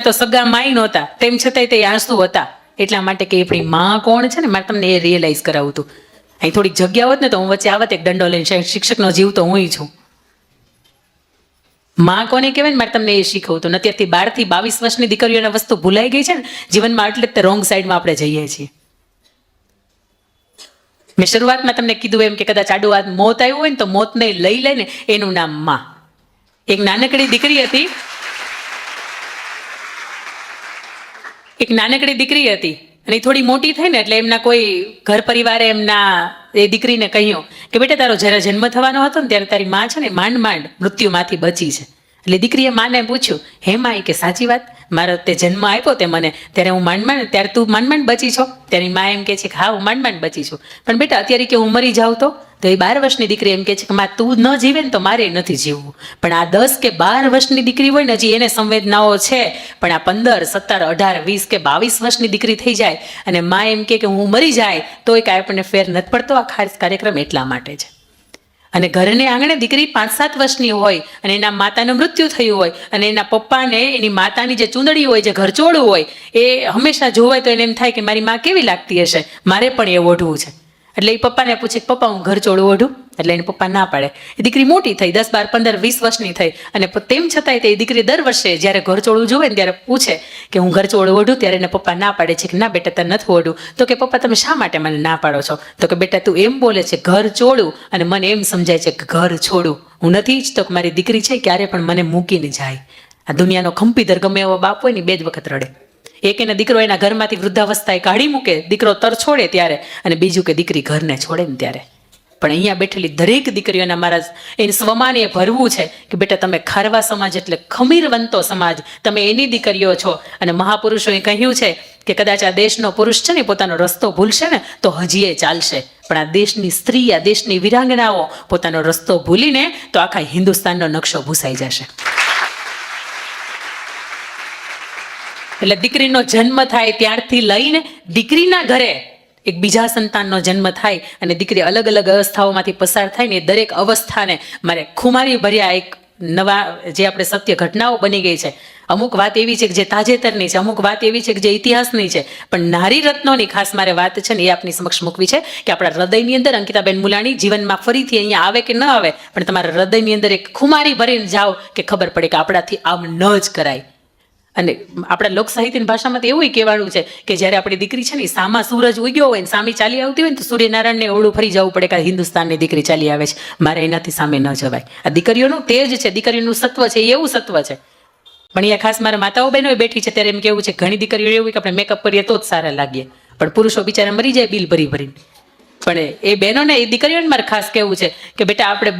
તો સગા માય નહોતા, તેમ છતાંય તે આંસુ હતા. એટલા માટે કે આપણી માં કોણ છે ને, મારે તમને એ રિયલાઇઝ કરાવું હતું. અહીં થોડીક જગ્યા હોત ને તો હું વચ્ચે આવત એક દંડો લઈને, શિક્ષકનો જીવ તો હું છું. માં કોને કહેવાય ને, મારે તમને એ શીખવું હતું. અત્યારથી 12 થી 22 વર્ષની દીકરીઓને વસ્તુ ભૂલાઈ ગઈ છે ને જીવનમાં, એટલે જ રોંગ સાઈડમાં આપણે જઈએ છીએ. મેં શરૂઆતમાં તમને કીધું એમ કે કદાચ આડું હાથ મોત આવ્યું હોય ને તો મોતને લઈ લે ને એનું નામ માં. એક નાનકડી દીકરી હતી અને થોડી મોટી થઈ ને એટલે એમના કોઈ ઘર પરિવારે એમના એ દીકરીને કહ્યું કે બેટા તારો જ્યારે જન્મ થવાનો હતો ને ત્યારે તારી માં છે ને માંડ મૃત્યુમાંથી બચી છે. એટલે દીકરીએ માને પૂછ્યું, હે માં, કે સાચી વાત, મારો તે જન્મ આપ્યો તે મને ત્યારે હું ત્યારે તું માંડ બચી છો? તેની માં એમ કે છે કે હા હું માંડ બચી છું, પણ બેટા અત્યારે કે હું મરી જાઉં તો એ 12 વર્ષની દીકરી એમ કે છે કે માં તું ન જીવે ને તો મારે નથી જીવવું. પણ આ 10 કે 12 વર્ષની દીકરી હોય ને હજી એને સંવેદનાઓ છે, પણ આ 15, 17, 18, 20 કે 22 વર્ષની દીકરી થઈ જાય અને માં એમ કે હું મરી જાય તો એ કાંઈ આપણને ફેર નથી પડતો. આ ખાસ કાર્યક્રમ એટલા માટે છે. અને ઘરને આંગણે દીકરી 5-7 વર્ષની હોય અને એના માતાનું મૃત્યુ થયું હોય અને એના પપ્પાને એની માતાની જે ચૂંદડી હોય, જે ઘરચોળું હોય, એ હંમેશા જોવાય તો એને એમ થાય કે મારી માં કેવી લાગતી હશે, મારે પણ એ ઓઢવું છે. એટલે એ પપ્પાને પૂછે, પપ્પા હું ઘરચોળું ઓઢું? એટલે એને પપ્પા ના પાડે. એ દીકરી મોટી થઈ, 10, 12, 15, 20 વર્ષની થઈ અને તેમ છતાંય તે દીકરી દર વર્ષે જ્યારે ઘરચોળું જોવે ને ત્યારે પૂછે કે હું ઘરચોળું ઓઢું? ત્યારે એને પપ્પા ના પાડે છે કે ના બેટા તને નથી ઓઢું. તો કે પપ્પા તમે શા માટે મને ના પાડો છો? તો કે બેટા તું એમ બોલે છે ઘરચોળું અને મને એમ સમજાય છે કે ઘર છોડું. હું નથી ઈચ્છતો કે મારી દીકરી છે ક્યારે પણ મને મૂકીને જાય. આ દુનિયાનો ખંપીધર ગમે એવો બાપ હોય ને 2 જ વખત રડે. એક એને દીકરો એના ઘરમાંથી વૃદ્ધાવસ્થાએ કાઢી મૂકે, દીકરો તર છોડે ત્યારે, અને બીજું કે દીકરી ઘરને છોડે ને ત્યારે. પણ અહીંયા બેઠેલી દરેક દીકરીઓના મારા એને સ્વમાન એ ભરવું છે કે બેટા તમે ખારવા સમાજ એટલે ખમીરવંતો સમાજ, તમે એની દીકરીઓ છો. અને મહાપુરુષોએ કહ્યું છે કે કદાચ આ દેશનો પુરુષ છે ને પોતાનો રસ્તો ભૂલશે ને તો હજી એ ચાલશે, પણ આ દેશની સ્ત્રી, આ દેશની વીરાંગનાઓ પોતાનો રસ્તો ભૂલીને તો આખા હિન્દુસ્તાનનો નકશો ભૂસાઈ જશે. એટલે દીકરીનો જન્મ થાય ત્યારથી લઈને દીકરીના ઘરે એક બીજા સંતાનનો જન્મ થાય અને દીકરી અલગ અલગ અવસ્થાઓમાંથી પસાર થાય ને એ દરેક અવસ્થાને મારે ખુમારી ભર્યા એક નવા જે આપણે સત્ય ઘટનાઓ બની ગઈ છે. અમુક વાત એવી છે કે જે તાજેતરની છે, અમુક વાત એવી છે કે જે ઇતિહાસની છે, પણ નારી રત્નોની ખાસ મારે વાત છે ને એ આપની સમક્ષ મૂકવી છે કે આપણા હૃદયની અંદર અંકિતાબેન મુલાણી જીવનમાં ફરીથી અહીંયા આવે કે ન આવે, પણ તમારા હૃદયની અંદર એક ખુમારી ભરીને જાઓ કે ખબર પડે કે આપણાથી આમ ન જ કરાય. અને આપણા લોક સાહિત્યની ભાષામાં તો એવું કહેવાનું છે કે જ્યારે આપણી દીકરી છે ને સામા સૂરજ ઉગ્યો હોય ને સામે ચાલી આવતી હોય ને તો સૂર્યનારાયણને ઓળું ફરી જવું પડે કે હિન્દુસ્તાનની દીકરી ચાલી આવે છે, મારે એનાથી સામે ન જવાય. આ દીકરીઓનું તેજ છે, દીકરીનું સત્વ છે, એવું સત્વ છે. પણ અહીંયા ખાસ મારા માતાઓ બહેનો બેઠી છે ત્યારે એમ કેવું છે ઘણી દીકરીઓ એવું કે આપણે મેકઅપ કરીએ તો જ સારા લાગીએ, પણ પુરુષો બિચારા મરી જાય બિલ ભરીને. પણ એ બહેનોને, એ દીકરીઓને મારે ખાસ કહેવું છે કે બેટા આપણે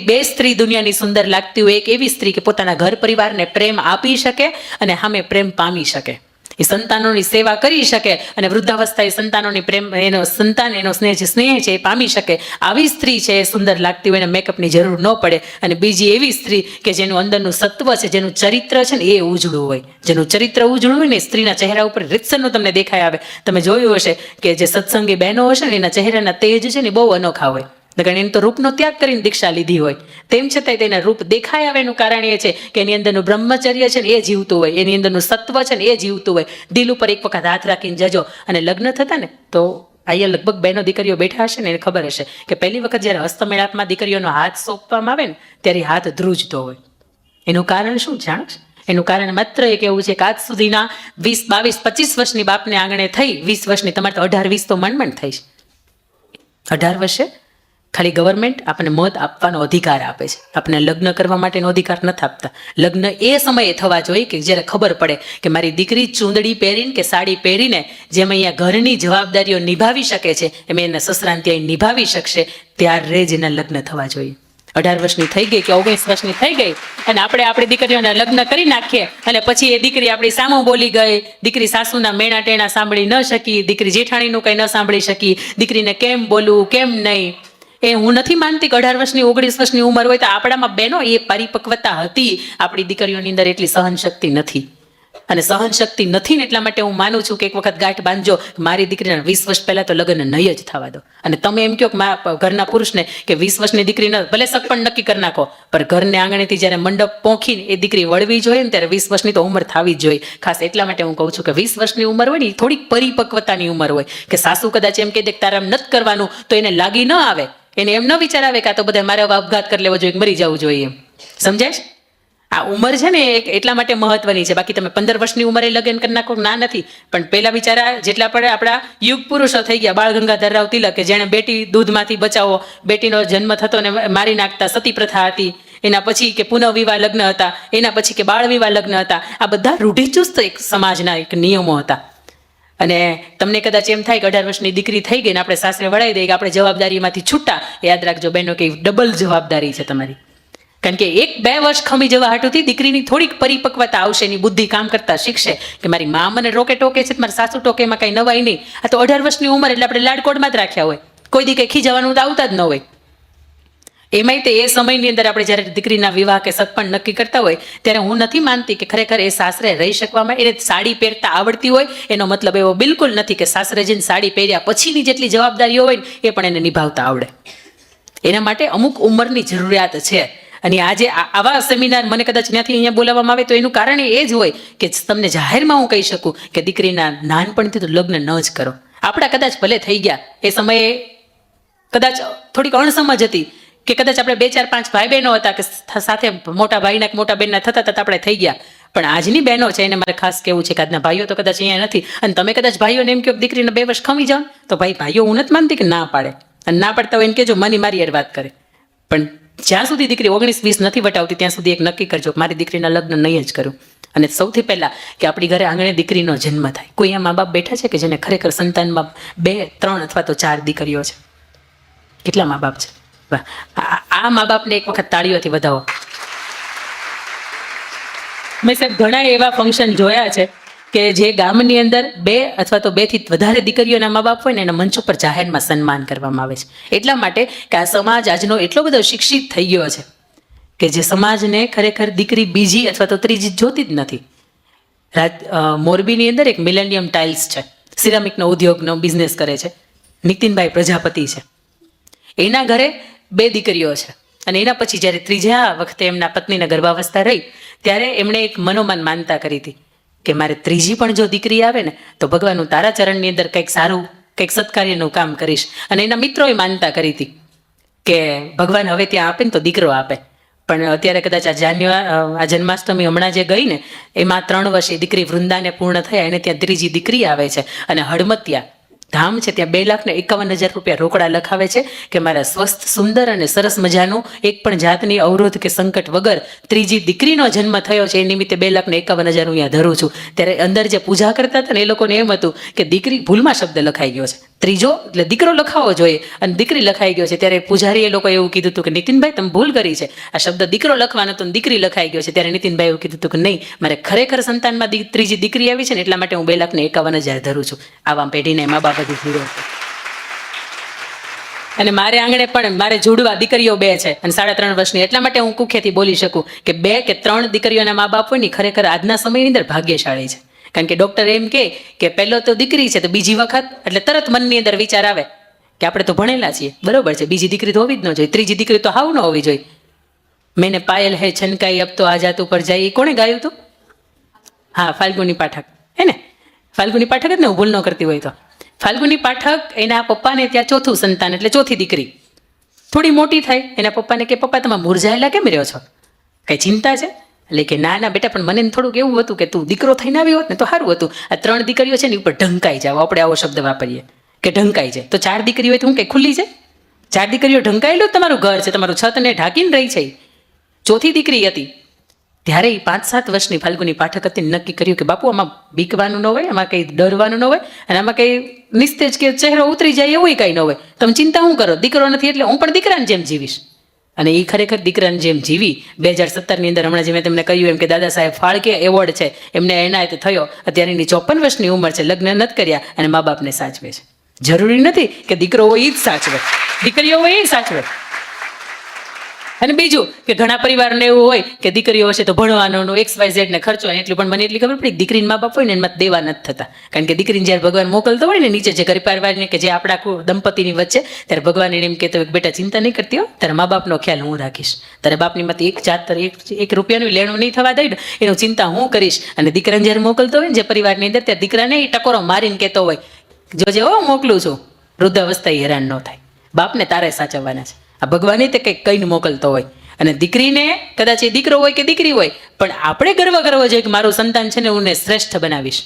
બે સ્ત્રી દુનિયાની સુંદર લાગતી હોય, એક એવી સ્ત્રી કે પોતાના ઘર પરિવારને પ્રેમ આપી શકે અને સામે પ્રેમ પામી શકે, એ સંતાનોની સેવા કરી શકે અને વૃદ્ધાવસ્થાએ સંતાનોની પ્રેમ, એનો સંતાન, એનો સ્નેહ છે એ પામી શકે. આવી સ્ત્રી છે એ સુંદર લાગતી હોય, એને મેકઅપની જરૂર ન પડે. અને બીજી એવી સ્ત્રી કે જેનું અંદરનું સત્વ છે, જેનું ચરિત્ર છે ને એ ઉજળું હોય, જેનું ચરિત્ર ઉજળું હોય ને સ્ત્રીના ચહેરા ઉપર રીતસરનું તમને દેખાય આવે. તમે જોયું હશે કે જે સત્સંગી બહેનો હશે ને એના ચહેરાના તેજ છે ને બહુ અનોખા હોય. એને તો રૂપનો ત્યાગ કરીને દીક્ષા લીધી હોય, તેમ છતાંય તેના રૂપ દેખાય આવે એનું કારણ એ છે કે એની અંદરનું બ્રહ્મચર્ય છે ને એ જીવતું હોય, એની અંદરનું સત્વ છે ને એ જીવતું હોય. દિલ ઉપર એક વખત હાથ રાખીને જજો. અને લગ્ન થતા ને તો અહીંયા લગભગ બહેનો દીકરીઓ બેઠા હશે ને એને ખબર હશે કે પહેલી વખત જ્યારે હસ્તમેળાપમાં દીકરીઓનો હાથ સોંપવામાં આવે ને ત્યારે હાથ ધ્રુજતો હોય. એનું કારણ શું જાણો? એનું કારણ માત્ર એક એવું છે કે આજ સુધીના 20, 22, 25 વર્ષની બાપને આંગણે થઈ, 20 વર્ષની, તમારે તો 18, 20 તો માંડ થઈ છે. 18 વર્ષે ખાલી ગવર્મેન્ટ આપણને મત આપવાનો અધિકાર આપે છે, આપણને લગ્ન કરવા માટેનો અધિકાર નથી આપતા. લગ્ન એ સમયે થવા જોઈએ કે જ્યારે ખબર પડે કે મારી દીકરી ચૂંદડી પહેરીને કે સાડી પહેરીને જેમ અહીંયા ઘરની જવાબદારીઓ નિભાવી શકે છે એમ એના સસરાને ત્યાં નિભાવી શકશે, ત્યારે જ એના લગ્ન થવા જોઈએ. 18 વર્ષની થઈ ગઈ કે 19 વર્ષની થઈ ગઈ અને આપણે આપણી દીકરીઓના લગ્ન કરી નાખીએ અને પછી એ દીકરી આપણી સામું બોલી ગઈ, દીકરી સાસુના મેણા ટેણા સાંભળી ન શકી, દીકરી જેઠાણીનું કંઈ ન સાંભળી શકી, દીકરીને કેમ બોલવું કેમ નહીં. એ હું નથી માનતી કે 18 વર્ષની 19 વર્ષની ઉંમર હોય તો આપણામાં બહેનો એ પરિપક્વતા હતી, આપણી દીકરીઓની અંદર એટલી સહન શક્તિ નથી. અને સહન શક્તિ નથી ને એટલા માટે હું માનું છું કે એક વખત ગાંઠ બાંધજો, મારી દીકરીને 20 વર્ષ પહેલા તો લગ્ન નહીં જ થવા દો. અને તમે એમ કહો કે ઘરના પુરુષને કે 20 વર્ષની દીકરીને ભલે સગપણ નક્કી કરી નાખો, પણ ઘરને આંગણેથી જ્યારે મંડપ પહોંચીને એ દીકરી વળવી જોઈએ ને ત્યારે 20 વર્ષની તો ઉંમર થવી જ જોઈએ. ખાસ એટલા માટે હું કહું છું કે 20 વર્ષની ઉંમર હોય ને એ થોડીક પરિપક્વતાની ઉંમર હોય, કે સાસુ કદાચ એમ કહી દે કે તારે આમ નથી કરવાનું તો એને લાગી ન આવે, એને એમ ન વિચાર આવે કે આ તો બધા મારે આપઘાત કરી લેવો જોઈએ, મરી જવું જોઈએ, એમ સમજાય? આ ઉંમર છે ને એટલા માટે મહત્વની છે. બાકી તમે 15 વર્ષની ઉંમરે લગ્ન કરી નાખો ના નથી, પણ પેલા બિચારા જેટલા પણ આપણા યુગ પુરુષો થઈ ગયા, બાળ ગંગાધર રાવ તિલક કે જેણે બેટી દૂધમાંથી બચાવો, બેટીનો જન્મ થતો ને મારી નાખતા, સતી પ્રથા હતી, એના પછી કે પુનઃવિવાહ લગ્ન હતા, એના પછી કે બાળ વિવાહ લગ્ન હતા. આ બધા રૂઢિચુસ્ત એક સમાજના એક નિયમો હતા. અને તમને કદાચ એમ થાય કે 18 વર્ષની દીકરી થઈ ગઈ ને આપણે સાસરે વળાવી દઈએ કે આપણે જવાબદારીમાંથી છૂટા, યાદ રાખજો બહેનો કે ડબલ જવાબદારી છે તમારી. કારણ કે 1-2 વર્ષ ખમી જવા હાટુથી દીકરીની થોડીક પરિપક્વતા આવશે, એની બુદ્ધિ કામ કરતા શીખશે કે મારી મા મને રોકે ટોકે છે, મારી સાસુ ટોકે, એમાં કઈ નવાઈ નહીં. આ તો 18 વર્ષની ઉંમર એટલે આપણે લાડકોડમાં જ રાખ્યા હોય, કોઈ દી કઈ ખીજવાનું તો આવતા જ ન હોય. એમાંય તે એ સમયની અંદર આપણે જ્યારે દીકરીના વિવાહ કે સગપણ નક્કી કરતા હોય ત્યારે હું નથી માનતી કે ખરેખર એ સાસરે રહી શકવામાં, એને સાડી પહેરતા આવડતી હોય એનો મતલબ એવો બિલકુલ નથી કે સાસરે જઈને સાડી પહેર્યા પછીની જેટલી જવાબદારીઓ હોય ને એ પણ એને નિભાવતા આવડે. એના માટે અમુક ઉંમરની જરૂરિયાત છે. અને આજે આવા સેમિનાર મને કદાચ ત્યાંથી અહીંયા બોલાવવામાં આવે તો એનું કારણ એ જ હોય કે તમને જાહેરમાં હું કહી શકું કે દીકરીના નાનપણથી તો લગ્ન ન જ કરો. આપણા કદાચ ભલે થઈ ગયા, એ સમયે કદાચ થોડીક અણસમજ હતી કે કદાચ આપણે 2, 4, 5 ભાઈ બહેનો હતા કે સાથે મોટા ભાઈના કે મોટા બહેનના થતા આપણે થઈ ગયા. પણ આજની બહેનો છે એને મારે ખાસ કહેવું છે કે આજના ભાઈઓ તો કદાચ અહીંયા નથી. અને તમે કદાચ ભાઈઓને એમ કહો દીકરીને 2 વર્ષ ખમી જાઓ તો ભાઈઓ હું નથી માનતી કે ના પાડે, અને ના પાડતા હોય એને કહેજો મની મારી યાર વાત કરે. પણ જ્યાં સુધી દીકરી 19-20 નથી વટાવતી ત્યાં સુધી એક નક્કી કરજો મારી દીકરીના લગ્ન નહીં જ કરું. અને સૌથી પહેલા કે આપણી ઘરે આંગણે દીકરીનો જન્મ થાય. કોઈ આ મા બાપ બેઠા છે કે જેને ખરેખર સંતાનમાં 2, 3 અથવા તો 4 દીકરીઓ છે? કેટલા મા બાપ છે? આ મા બાપને એક વખત તાળીઓથી વધાવો. મેં સાહેબ ઘણા એવા ફંક્શન જોયા છે કે જે ગામની અંદર 2 અથવા તો 2 થી વધારે દીકરીઓના મા બાપ હોય ને એના મંચ ઉપર જાહેરમાં સન્માન કરવામાં આવે છે. એટલા માટે કે આ સમાજ આજનો એટલો બધો શિક્ષિત થઈ ગયો છે કે જે સમાજને ખરેખર દીકરી બીજી અથવા તો ત્રીજી જોતી જ નથી. મોરબીની અંદર એક મિલેનિયમ ટાઇલ્સ છે, સિરામિકનો ઉદ્યોગનો બિઝનેસ કરે છે, નીતિનભાઈ પ્રજાપતિ છે. એના ઘરે 2 દીકરીઓ છે અને એના પછી જ્યારે ત્રીજા વખતે એમના પત્નીને ગર્ભાવસ્થા રહી ત્યારે એમણે એક મનોમન માનતા કરી હતી કે મારે ત્રીજી પણ જો દીકરી આવે ને તો ભગવાન હું તારા ચરણની અંદર કંઈક સારું, કંઈક સત્કાર્યનું કામ કરીશ. અને એના મિત્રોએ માનતા કરી હતી કે ભગવાન હવે ત્યાં આપે ને તો દીકરો આપે. પણ અત્યારે કદાચ આ જન્માષ્ટમી હમણાં જે ગઈ ને એમાં 3 વર્ષે દીકરી વૃંદાને પૂર્ણ થયા, એને ત્યાં ત્રીજી દીકરી આવે છે. અને હડમતિયા ધામ છે ત્યાં 2,51,000 રૂપિયા રોકડા લખાવે છે કે મારા સ્વસ્થ, સુંદર અને સરસ મજાનું એક પણ જાતની અવરોધ કે સંકટ વગર ત્રીજી દીકરીનો જન્મ થયો છે એ નિમિત્તે 2,51,000 હું અહીંયા ધરું છું. ત્યારે અંદર જે પૂજા કરતા હતા ને એ લોકોને એમ હતું કે દીકરી ભૂલમાં શબ્દ લખાઈ ગયો છે, ત્રીજો એટલે દીકરો લખાવો જોઈએ અને દીકરી લખાઈ ગયો છે. ત્યારે પૂજારીએ લોકો એવું કીધું હતું કે નીતિનભાઈ તમે ભૂલ કરી છે, આ શબ્દ દીકરો લખવાનો હતો દીકરી લખાઈ ગયો છે. ત્યારે નીતિનભાઈ એવું કીધું હતું કે નહીં, મારે ખરેખર સંતાનમાં ત્રીજી દીકરી આવી છે ને એટલા માટે હું 2,51,000 ધરું છું. આવા પેઢીને મા બાપ બધી જીરો. અને મારે આંગણે પણ મારે જોડવા દીકરીઓ 2 છે અને 3.5 વર્ષની. એટલા માટે હું કુખ્યાથી બોલી શકું કે 2 કે 3 દીકરીઓના મા બાપ હોય ને ખરેખર આજના સમયની અંદર ભાગ્યશાળી છે. કારણ કે ડૉક્ટર એમ કે પહેલો તો દીકરી છે તો બીજી વખત એટલે તરત મનની અંદર વિચાર આવે કે આપણે તો ભણેલા છીએ, બરોબર છે, બીજી દીકરી તો હોવી જ ન જોઈએ, ત્રીજી દીકરી તો હાવ ન હોવી જોઈએ. મેને પાયલ હે છનકાઈ અબ તો આજાત ઉપર જાય, એ કોણે ગાયું હતું? હા, ફાલ્ગુની પાઠક. હે ને? ફાલ્ગુની પાઠક જ ને, હું ભૂલ ન કરતી હોય તો. ફાલ્ગુની પાઠક એના પપ્પાને ત્યાં 4થું સંતાન એટલે 4થી દીકરી. થોડી મોટી થાય એના પપ્પાને કે પપ્પા તમે મુરઝાયેલા કેમ રહ્યો છો, કઈ ચિંતા છે? એટલે કે ના બેટા, પણ મને થોડુંક એવું હતું કે તું દીકરો થઈને આવી હોત ને તો સારું હતું. આ 3 દીકરીઓ છે ને ઉપર ઢંકાઈ જાવ, આપણે આવો શબ્દ વાપરીએ કે ઢંકાઈ જાય. તો 4 દીકરીઓ હોય તો હું કઈ ખુલ્લી છે? 4 દીકરીઓ ઢંકાયેલું જ તમારું ઘર છે, તમારું છતને ઢાંકીને રહી છે. 4થી દીકરી હતી ત્યારે 5-7 વર્ષની ફાલ્ગુની પાઠક હતી, નક્કી કર્યું કે બાપુ આમાં બીકવાનું ન હોય, આમાં કંઈ ડરવાનું ન હોય અને આમાં કંઈ નિસ્તેજ કે ચહેરો ઉતરી જાય એવું કંઈ ન હોય. તમે ચિંતા શું કરો, દીકરો નથી એટલે હું પણ દીકરાની જેમ જીવીશ. અને એ ખરેખર દીકરાની જેમ જીવી 2017ની અંદર હમણાં જે મેં તમને કહ્યું એમ કે દાદા સાહેબ ફાળકે એવોર્ડ છે એમને એનાયત થયો. અત્યારે એની 54 વર્ષની ઉંમર છે, લગ્ન નથી કર્યા અને મા બાપને સાચવે છે. જરૂરી નથી કે દીકરો હોય એ જ સાચવે, દીકરીઓ હોય એ સાચવે. અને બીજું કે ઘણા પરિવારને એવું હોય કે દીકરીઓ હશે તો ભણવાનો XYZ ને ખર્ચો એટલું, પણ મને એટલી ખબર પડી દીકરીને મા બાપ હોય ને એમાં દેવા નથી થતા. કારણ કે દીકરીને જ્યારે ભગવાન મોકલતો હોય ને નીચે જે પરિવારને કે જે આપણા દંપતીની વચ્ચે, ત્યારે ભગવાન એને એમ કહેતો હોય કે બેટા ચિંતા નહીં કરતી હો, તારા મા બાપનો ખ્યાલ હું રાખીશ, તારા બાપની માંથી એક રૂપિયાનું લેણું નહીં થવા દઈ ને એનું ચિંતા હું કરીશ. અને દીકરાને જ્યારે મોકલતો હોય ને જે પરિવારની અંદર, ત્યારે દીકરાને એ ટકોરો મારીને કહેતો હોય જોજે હો મોકલું છું, વૃદ્ધાવસ્થા હેરાન ન થાય, બાપને તારે સાચવવાના છે. આ ભગવાને તે કંઈક કઈને મોકલતો હોય. અને દીકરીને કદાચ એ દીકરો હોય કે દીકરી હોય, પણ આપણે ગર્વ કરવો જોઈએ કે મારું સંતાન છે ને હું શ્રેષ્ઠ બનાવીશ.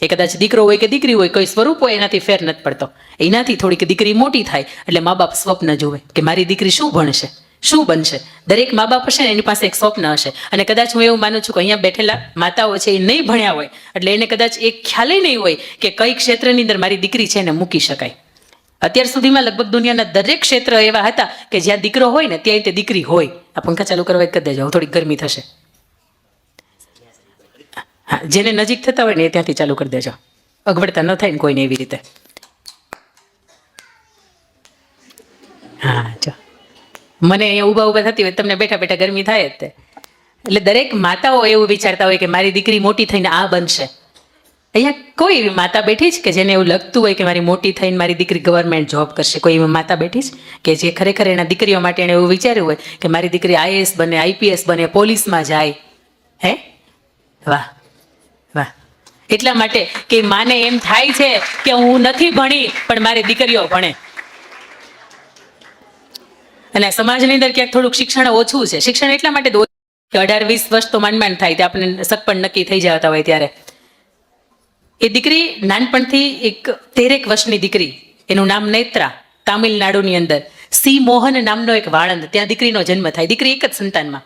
એ કદાચ દીકરો હોય કે દીકરી હોય, કોઈ સ્વરૂપ હોય એનાથી ફેર નથી પડતો. એનાથી થોડીક દીકરી મોટી થાય એટલે મા બાપ સ્વપ્ન જોવે કે મારી દીકરી શું ભણશે, શું બનશે. દરેક મા બાપ હશે ને એની પાસે એક સ્વપ્ન હશે. અને કદાચ હું એવું માનું છું કે અહીંયા બેઠેલા માતાઓ છે એ નહીં ભણ્યા હોય એટલે એને કદાચ એક ખ્યાલ નહીં હોય કે કઈ ક્ષેત્રની અંદર મારી દીકરી છે એને મૂકી શકાય. અત્યાર સુધીમાં લગભગ દુનિયાના દરેક ક્ષેત્ર એવા હતા કે જ્યાં દીકરો હોય ને ત્યાં તે દીકરી હોય. આ પંખા ચાલુ કરવા કરી દેજો, થોડીક ગરમી થશે. હા, જેને નજીક થતા હોય ને એ ત્યાંથી ચાલુ કરી દેજો, અગવડતા ન થાય ને કોઈને એવી રીતે. હા જો મને અહીંયા ઊભા થતી હોય, તમને બેઠા બેઠા ગરમી થાય જ તે. એટલે દરેક માતાઓ એવું વિચારતા હોય કે મારી દીકરી મોટી થઈને આ બનશે. અહીંયા કોઈ એવી માતા બેઠી છે કે જેને એવું લગતું હોય કે મારી મોટી થઈને મારી દીકરી ગવર્મેન્ટ જોબ કરશે? કોઈ એવી માતા બેઠી છે કે જે ખરેખર એના દીકરીઓ માટે એને એવું વિચાર્યું હોય કે મારી દીકરી IAS બને, IPS બને, પોલીસમાં જાય? હે વાહ વાહ. એટલા માટે કે માને એમ થાય છે કે હું નથી ભણી પણ મારી દીકરીઓ ભણે. અને સમાજની અંદર ક્યાંક થોડુંક શિક્ષણ ઓછું છે. શિક્ષણ એટલા માટે 18-20 વર્ષ તો માંડ થાય તે આપણને સગપણ નક્કી થઈ જતા હોય ત્યારે એ દીકરી નાનપણથી એક 13 વર્ષની દીકરી, એનું નામ નેત્રા, તામિલનાડુની અંદર સી મોહન નામનો એક વાળંદ, ત્યાં દીકરીનો જન્મ થાય. દીકરી એક જ સંતાનમાં.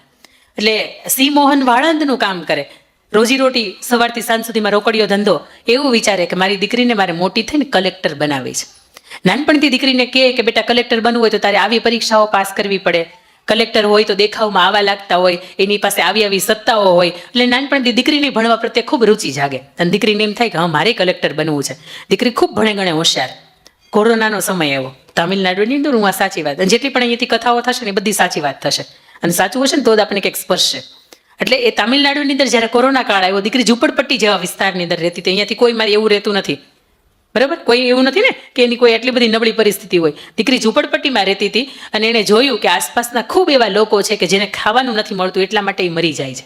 એટલે સી મોહન વાળંદનું કામ કરે, રોજીરોટી સવારથી સાંજ સુધીમાં રોકડીયો ધંધો. એવું વિચારે કે મારી દીકરીને મારે મોટી થઈને કલેક્ટર બનાવી છે. નાનપણથી દીકરીને કહે કે બેટા કલેક્ટર બનવું હોય તો તારે આવી પરીક્ષાઓ પાસ કરવી પડે, કલેક્ટર હોય તો દેખાવમાં આવા લાગતા હોય, એની પાસે આવી સત્તાઓ હોય. એટલે નાનપણથી દીકરીને ભણવા પ્રત્યે ખૂબ રુચિ જાગે અને દીકરીને એમ થાય કે હા મારે કલેક્ટર બનવું છે. દીકરી ખૂબ ભણે ગણે હોશિયાર. કોરોનાનો સમય એવો તામિલનાડુની અંદર, હું આ સાચી વાત, અને જેટલી પણ અહીંયાથી કથાઓ થશે ને એ બધી સાચી વાત થશે અને સાચું હશે ને તો જ આપણને કંઈક સ્પર્શશે. એટલે એ તામિલનાડુની અંદર જ્યારે કોરોના કાળ આવ્યો, દીકરી ઝૂંપડપટ્ટી જેવા વિસ્તારની અંદર રહેતી હતી. અહીંયાથી કોઈ મારે એવું રહેતું નથી, બરાબર? કોઈ એવું નથી ને કે એની કોઈ એટલી બધી નબળી પરિસ્થિતિ હોય. દીકરી ઝૂંપડપટ્ટીમાં રહેતી હતી અને એણે જોયું કે આસપાસના ખૂબ એવા લોકો છે કે જેને ખાવાનું નથી મળતું, એટલા માટે એ મરી જાય છે.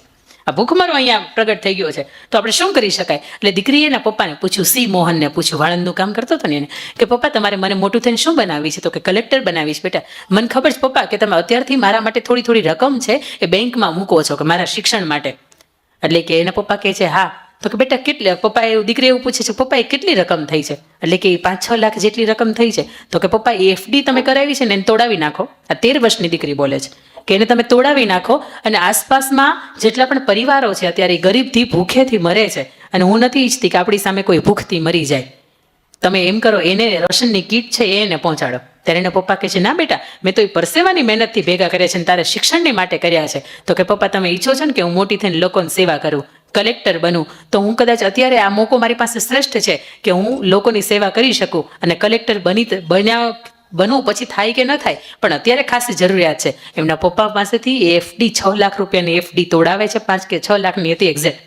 આ ભૂખમરો અહીંયા પ્રગટ થઈ ગયો છે, તો આપણે શું કરી શકાય? એટલે દીકરીએ એના પપ્પાને પૂછ્યું, સી મોહનને પૂછ્યું, વાળંદનું કામ કરતો હતો ને એને, કે પપ્પા તમારે મને મોટું થઈને શું બનાવી છે? તો કે કલેક્ટર બનાવીશ. બેટા મને ખબર છે પપ્પા કે તમે અત્યારથી મારા માટે થોડી રકમ છે એ બેંકમાં મૂકો છો કે મારા શિક્ષણ માટે. એટલે કે એના પપ્પા કહે છે હા. તો કે બેટા કેટલી? પપ્પા એવું, દીકરી એવું પૂછે છે પપ્પા એ કેટલી રકમ થઈ છે? એટલે કે 5-6 લાખ જેટલી રકમ થઈ છે. તો કે પપ્પા એ FD તમે કરાવી છે ને એને તોડાવી નાખો. આ 13 વર્ષની દીકરી બોલે છે કે એને તમે તોડાવી નાખો અને આસપાસમાં જેટલા પણ પરિવારો છે અત્યારે ગરીબથી ભૂખેથી મરે છે અને હું નથી ઈચ્છતી કે આપણી સામે કોઈ ભૂખથી મરી જાય. તમે એમ કરો, એને રાશનની કીટ છે એને પહોંચાડો. ત્યારે એના પપ્પા કહે છે ના બેટા, મેં તો એ પરસેવાની મહેનતથી ભેગા કર્યા છે ને તારે શિક્ષણની માટે કર્યા છે. તો કે પપ્પા તમે ઈચ્છો છો ને કે હું મોટી થઈને લોકોની સેવા કરું, કલેક્ટર બનું, તો હું કદાચ અત્યારે આ મોકો મારી પાસે શ્રેષ્ઠ છે કે હું લોકોની સેવા કરી શકું અને કલેક્ટર બનવું પછી થાય કે ન થાય પણ અત્યારે ખાસ જરૂરિયાત છે. એમના પપ્પા પાસેથી FD 6 લાખ રૂપિયાની FD તોડાવે છે, 5 કે 6 લાખની હતી એક્ઝેક્ટ.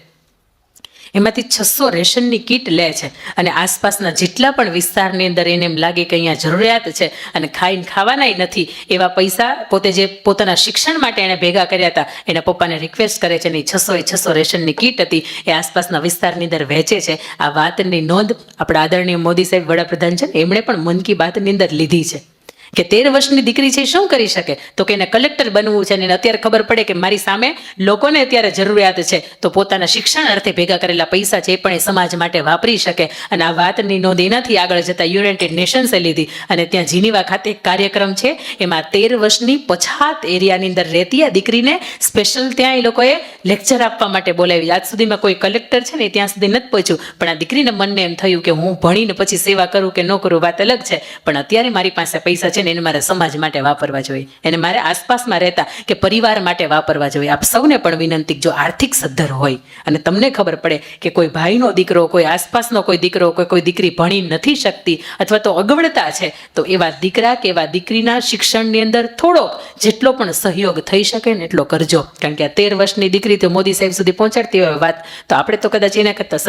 એમાંથી 600 રેશનની કીટ લે છે અને આસપાસના જેટલા પણ વિસ્તારની અંદર એને એમ લાગે કે અહીંયા જરૂરિયાત છે અને ખાવાનાય નથી એવા પૈસા પોતે જે પોતાના શિક્ષણ માટે એણે ભેગા કર્યા હતા એના પપ્પાને રિક્વેસ્ટ કરે છે અને 600 રેશનની કીટ હતી એ આસપાસના વિસ્તારની અંદર વહેંચે છે. આ વાતની નોંધ આપણા આદરણીય મોદી સાહેબ વડાપ્રધાન છે એમણે પણ મન કી બાતની અંદર લીધી છે કે 13 વર્ષની દીકરી છે શું કરી શકે? તો કે એને કલેક્ટર બનવું છે અને અત્યારે ખબર પડે કે મારી સામે લોકોને અત્યારે જરૂરિયાત છે તો પોતાના શિક્ષણ અર્થે ભેગા કરેલા પૈસા છે એ પણ એ સમાજ માટે વાપરી શકે. અને આ વાતની નોંધ એનાથી આગળ જતા યુનાઇટેડ નેશન્સે લીધી અને ત્યાં જીનીવા ખાતે એક કાર્યક્રમ છે એમાં 13 વર્ષની પછાત એરિયાની અંદર રહેતી આ દીકરીને સ્પેશિયલ ત્યાં એ લોકોએ લેક્ચર આપવા માટે બોલાવી. આજ સુધીમાં કોઈ કલેક્ટર છે ને ત્યાં સુધી નથી પહોંચ્યું પણ આ દીકરીને મનને એમ થયું કે હું ભણીને પછી સેવા કરું કે ન કરું વાત અલગ છે પણ અત્યારે મારી પાસે પૈસા છે છે ને એને મારે સમાજ માટે વાપરવા જોઈએ, એને મારે આસપાસમાં રહેતા કે પરિવાર માટે વાપરવા જોઈએ. આપ સૌને પણ વિનંતી, જો આર્થિક સદ્ધર હોય અને તમને ખબર પડે કે કોઈ ભાઈનો દીકરો, કોઈ આસપાસનો કોઈ દીકરો, કોઈ દીકરી ભણી નથી શકતી અથવા તો અગવડતા છે, તો એવા દીકરા કે એવા દીકરીના શિક્ષણની અંદર થોડોક જેટલો પણ સહયોગ થઈ શકે ને એટલો કરજો. કારણ કે આ 13 વર્ષની દીકરી તો મોદી સાહેબ સુધી પહોંચાડતી હોય વાત, તો આપણે તો કદાચ એના કરતાં